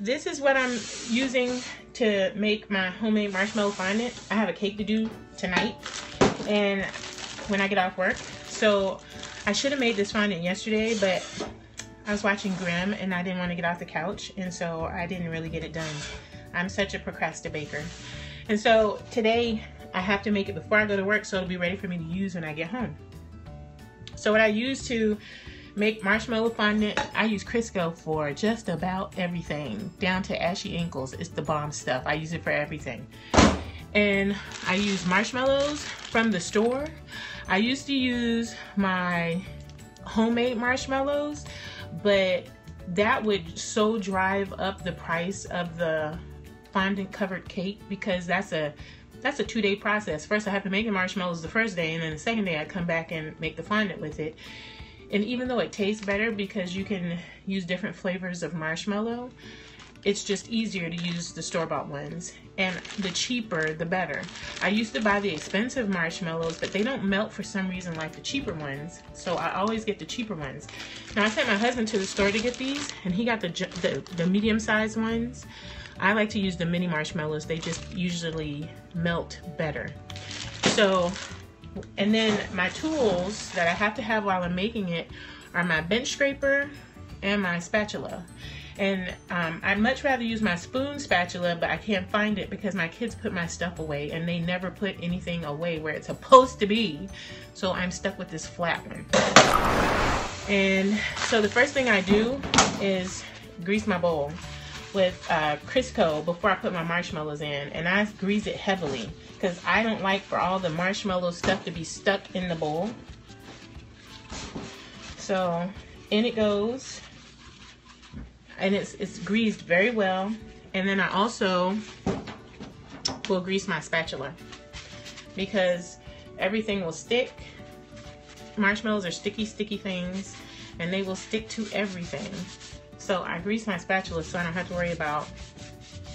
this is what I'm using to make my homemade marshmallow fondant. I have a cake to do tonight and when I get off work. So I should have made this fondant yesterday, but I was watching Grimm and I didn't want to get off the couch, and so I didn't really get it done. I'm such a procrastinator. And so today I have to make it before I go to work so it'll be ready for me to use when I get home. So what I use to make marshmallow fondant, I use Crisco for just about everything, down to ashy ankles. It's the bomb stuff. I use it for everything. And I use marshmallows from the store. I used to use my homemade marshmallows, but that would so drive up the price of the fondant covered cake, because that's a 2-day process. First I have to make the marshmallows the first day, and then the second day I come back and make the fondant with it. And even though it tastes better because you can use different flavors of marshmallow, it's just easier to use the store-bought ones. And the cheaper, the better. I used to buy the expensive marshmallows, but they don't melt for some reason like the cheaper ones. So I always get the cheaper ones. Now I sent my husband to the store to get these, and he got the medium-sized ones. I like to use the mini marshmallows. They just usually melt better. So, and then my tools that I have to have while I'm making it are my bench scraper and my spatula. And I'd much rather use my spoon spatula, but I can't find it because my kids put my stuff away and they never put anything away where it's supposed to be. So I'm stuck with this flat one. And so the first thing I do is grease my bowl with Crisco before I put my marshmallows in, and I grease it heavily because I don't like for all the marshmallow stuff to be stuck in the bowl. So in it goes, and it's greased very well. And then I also will grease my spatula because everything will stick. Marshmallows are sticky things, and they will stick to everything. So I grease my spatula so I don't have to worry about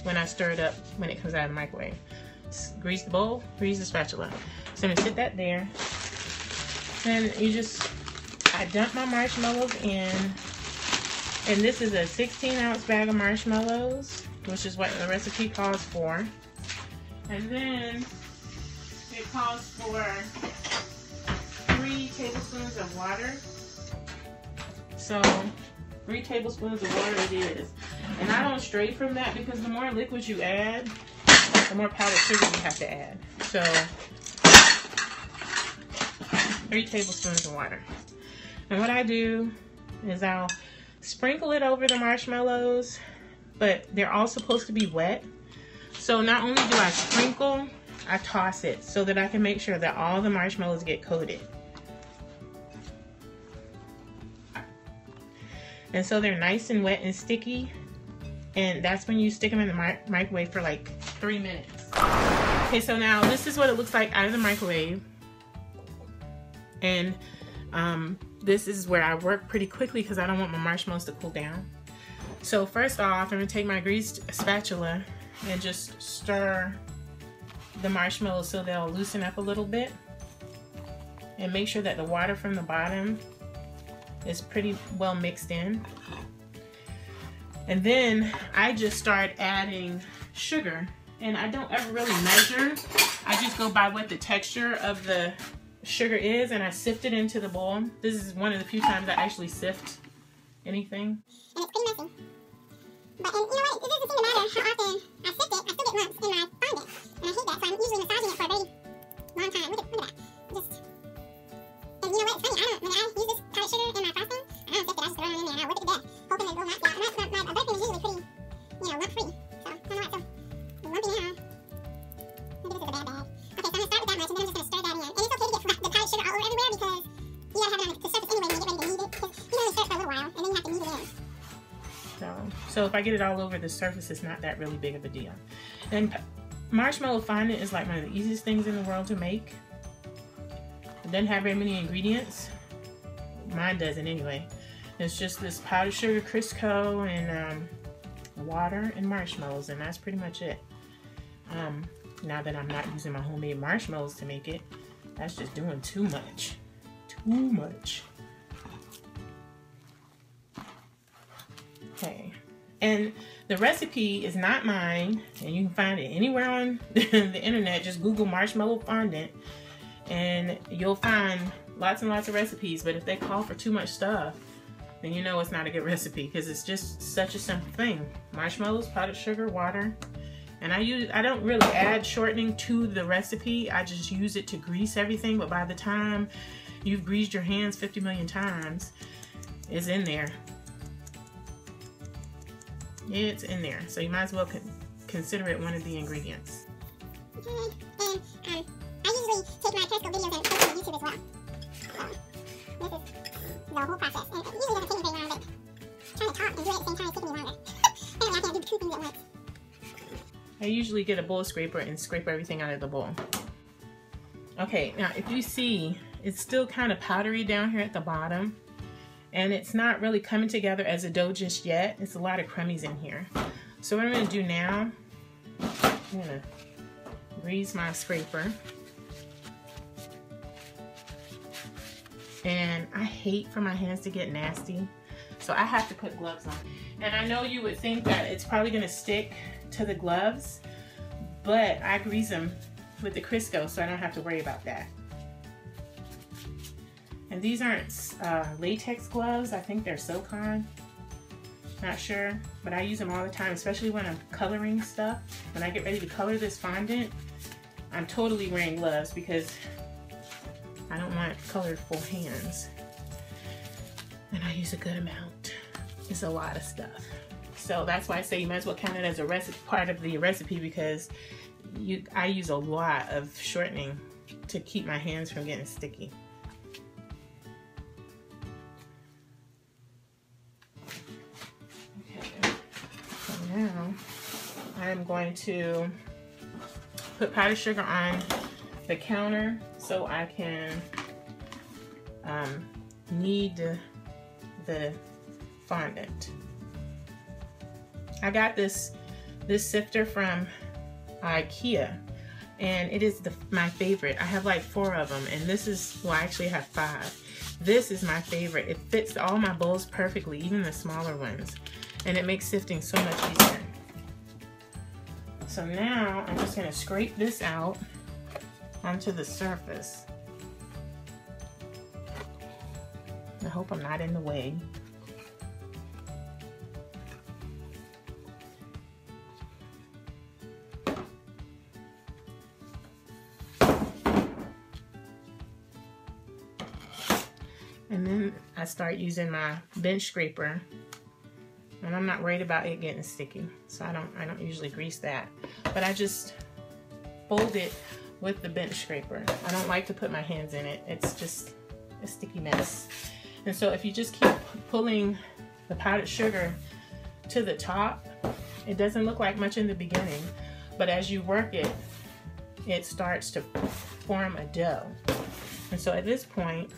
when I stir it up when it comes out of the microwave. Just grease the bowl, grease the spatula. So I'm gonna sit that there. Then I dump my marshmallows in, and this is a 16-ounce bag of marshmallows, which is what the recipe calls for. And then it calls for 3 tablespoons of water. So 3 tablespoons of water it is. And I don't stray from that because the more liquids you add, the more powdered sugar you have to add. So 3 tablespoons of water. And what I do is I'll sprinkle it over the marshmallows, but they're all supposed to be wet. So not only do I sprinkle, I toss it so that I can make sure that all the marshmallows get coated. And so they're nice and wet and sticky, and that's when you stick them in the microwave for like 3 minutes. Okay, so now this is what it looks like out of the microwave. And this is where I work pretty quickly because I don't want my marshmallows to cool down. So first off, I'm gonna take my greased spatula and just stir the marshmallows so they'll loosen up a little bit. And make sure that the water from the bottom is pretty well mixed in. And then I just start adding sugar, and I don't ever really measure. I just go by what the texture of the sugar is, and I sift it into the bowl. This is one of the few times I actually sift anything. And it's pretty messy. But, and you know what, it doesn't seem to matter how often I sift it, I still get lumps in my fondant. And I hate that, so I'm usually massaging it for a very long time. Look at that. And you know what, it's funny, when I use this powdered sugar in my frosting, I don't sift it, I just throw it in there and I whip it to death, hoping that it will not get out. My butter cream is usually pretty, lump free. So, I don't know why it's so lumpy now. Maybe this is a bad bag. Okay, so I'm going to start with that much, and then I'm just going to stir that in. And it's okay to get the powdered sugar all over everywhere because you got to have it on the surface anyway when you get ready to knead it, because you only stir it for a little while, and then you have to knead it in. So if I get it all over the surface, it's not that really big of a deal. And marshmallow fondant is like one of the easiest things in the world to make. It doesn't have very many ingredients. Mine doesn't anyway. It's just this powdered sugar, Crisco, and water and marshmallows, and that's pretty much it. Now that I'm not using my homemade marshmallows to make it, that's just doing too much. Too much. Okay. And the recipe is not mine, and you can find it anywhere on the internet. Just Google marshmallow fondant and you'll find lots and lots of recipes. But if they call for too much stuff, then you know it's not a good recipe, because it's just such a simple thing. Marshmallows, powdered sugar, water. And I don't really add shortening to the recipe. I just use it to grease everything. But by the time you've greased your hands 50 million times, it's in there. It's in there. So you might as well consider it one of the ingredients. Okay, and I usually take my Periscope videos and post them on YouTube as well. So this is the whole process. And it usually doesn't take me very long, but trying to talk and do it at the same time is taking me longer. Apparently I can't do two things at once. I usually get a bowl scraper and scrape everything out of the bowl. Okay, now if you see, it's still kind of powdery down here at the bottom, and it's not really coming together as a dough just yet. It's a lot of crummies in here. So what I'm going to do now, I'm going to grease my scraper. And I hate for my hands to get nasty, so I have to put gloves on. And I know you would think that it's probably going to stick to the gloves, but I grease them with the Crisco, so I don't have to worry about that. And these aren't latex gloves. I think they're silicone. Not sure, but I use them all the time, especially when I'm coloring stuff. When I get ready to color this fondant, I'm totally wearing gloves because I don't want colorful hands. And I use a good amount. It's a lot of stuff. So that's why I say you might as well count it as a recipe, part of the recipe, because I use a lot of shortening to keep my hands from getting sticky. Okay, so now I'm going to put powdered sugar on the counter so I can knead the fondant. I got this sifter from IKEA, and it is my favorite. I have like 4 of them, and this is, well, I actually have 5. This is my favorite. It fits all my bowls perfectly, even the smaller ones, and it makes sifting so much easier. So now I'm just going to scrape this out onto the surface. I hope I'm not in the way. And then I start using my bench scraper, and I'm not worried about it getting sticky, so I don't usually grease that, but I just fold it with the bench scraper. I don't like to put my hands in it. It's just a sticky mess. And so if you just keep pulling the powdered sugar to the top, it doesn't look like much in the beginning, but as you work it, it starts to form a dough. And so at this point,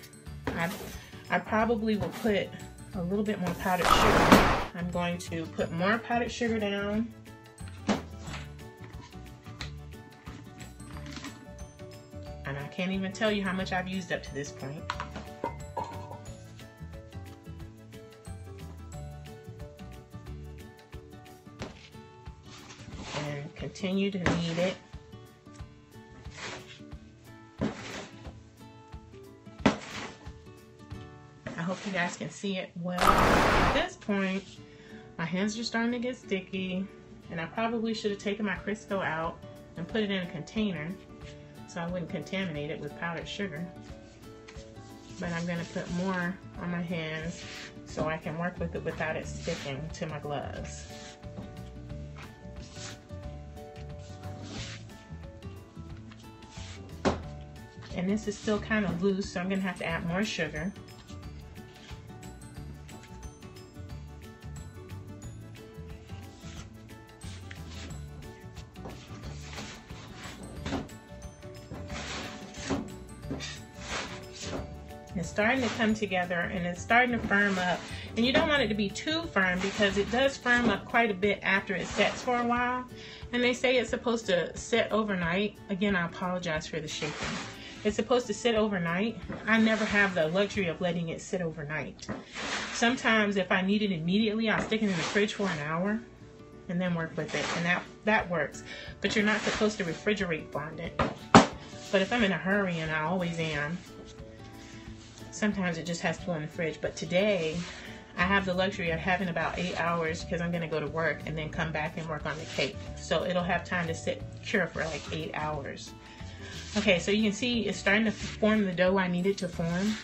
I probably will put a little bit more powdered sugar. I'm going to put more powdered sugar down. And I can't even tell you how much I've used up to this point. And continue to knead it. I hope you guys can see it well. At this point, my hands are starting to get sticky, and I probably should have taken my Crisco out and put it in a container so I wouldn't contaminate it with powdered sugar. But I'm going to put more on my hands so I can work with it without it sticking to my gloves. And this is still kind of loose, so I'm going to have to add more sugar. It's starting to come together, and it's starting to firm up. And you don't want it to be too firm, because it does firm up quite a bit after it sets for a while. And they say it's supposed to set overnight. Again, I apologize for the shaking. It's supposed to sit overnight. I never have the luxury of letting it sit overnight. Sometimes if I need it immediately, I'll stick it in the fridge for an hour and then work with it, and that works. But you're not supposed to refrigerate fondant. But if I'm in a hurry, and I always am, sometimes it just has to go in the fridge. But today, I have the luxury of having about 8 hours because I'm going to go to work and then come back and work on the cake. So it'll have time to sit cure for like 8 hours. Okay, so you can see it's starting to form the dough I need it to form.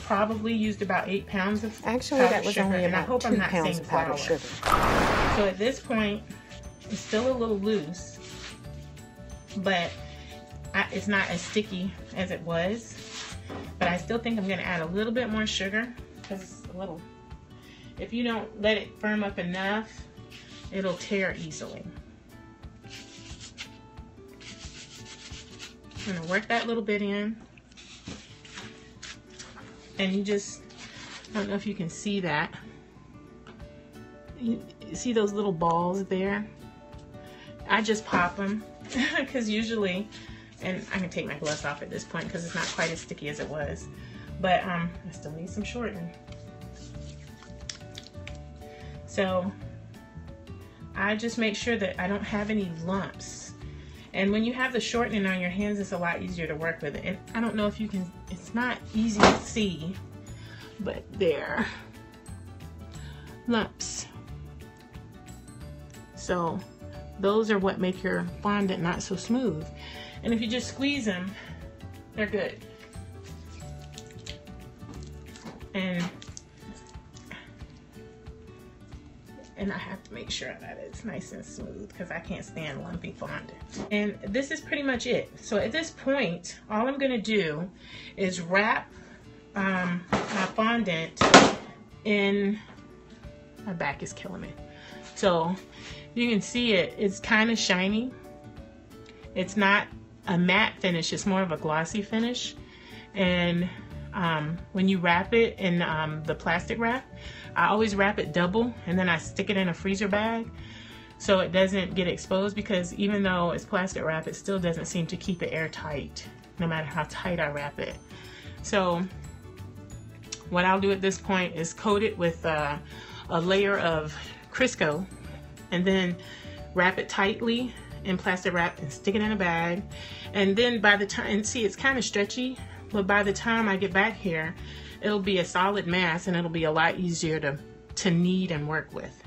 Probably used about 8 pounds of that was sugar, only and I about hope 2 I'm not pounds saying of powdered flour. sugar. So at this point, it's still a little loose, but it's not as sticky as it was. But I still think I'm going to add a little bit more sugar because it's a little. If you don't let it firm up enough, it'll tear easily. I'm going to work that little bit in. And you just, I don't know if you can see that. You see those little balls there? I just pop them because usually, and I can take my gloves off at this point because it's not quite as sticky as it was. But I still need some shortening. So I just make sure that I don't have any lumps. And when you have the shortening on your hands, it's a lot easier to work with it. And I don't know if you can, it's not easy to see, but there, lumps. So those are what make your fondant not so smooth. And if you just squeeze them, they're good. And I have to make sure that it's nice and smooth because I can't stand lumpy fondant. And this is pretty much it. So at this point, all I'm gonna do is wrap my fondant in, my back is killing me. So you can see it's kind of shiny. It's not a matte finish, it's more of a glossy finish. And when you wrap it in the plastic wrap, I always wrap it double and then I stick it in a freezer bag so it doesn't get exposed, because even though it's plastic wrap, it still doesn't seem to keep it airtight no matter how tight I wrap it. So what I'll do at this point is coat it with a layer of Crisco and then wrap it tightly in plastic wrap and stick it in a bag. And then by the time, and see, it's kind of stretchy, but by the time I get back here, it'll be a solid mass and it'll be a lot easier to knead and work with.